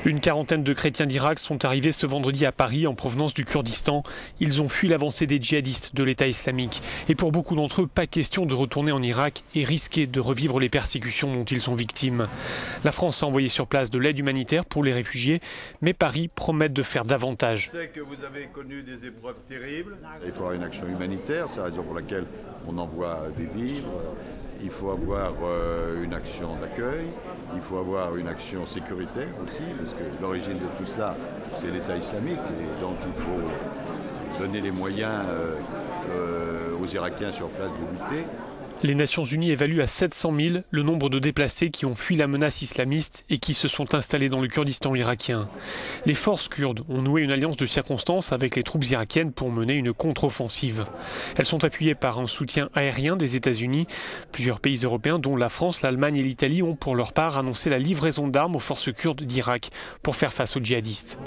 Une quarantaine de chrétiens d'Irak sont arrivés ce vendredi à Paris en provenance du Kurdistan. Ils ont fui l'avancée des djihadistes de l'État islamique. Et pour beaucoup d'entre eux, pas question de retourner en Irak et risquer de revivre les persécutions dont ils sont victimes. La France a envoyé sur place de l'aide humanitaire pour les réfugiés, mais Paris promet de faire davantage. Je sais que vous avez connu des épreuves terribles. Il faut avoir une action humanitaire, c'est la raison pour laquelle on envoie des vivres. Il faut avoir une action d'accueil, il faut avoir une action sécuritaire aussi, parce que l'origine de tout cela, c'est l'État islamique. Et donc il faut donner les moyens aux Irakiens sur place de lutter. Les Nations Unies évaluent à 700 000 le nombre de déplacés qui ont fui la menace islamiste et qui se sont installés dans le Kurdistan irakien. Les forces kurdes ont noué une alliance de circonstances avec les troupes irakiennes pour mener une contre-offensive. Elles sont appuyées par un soutien aérien des États-Unis. Plusieurs pays européens, dont la France, l'Allemagne et l'Italie, ont pour leur part annoncé la livraison d'armes aux forces kurdes d'Irak pour faire face aux djihadistes.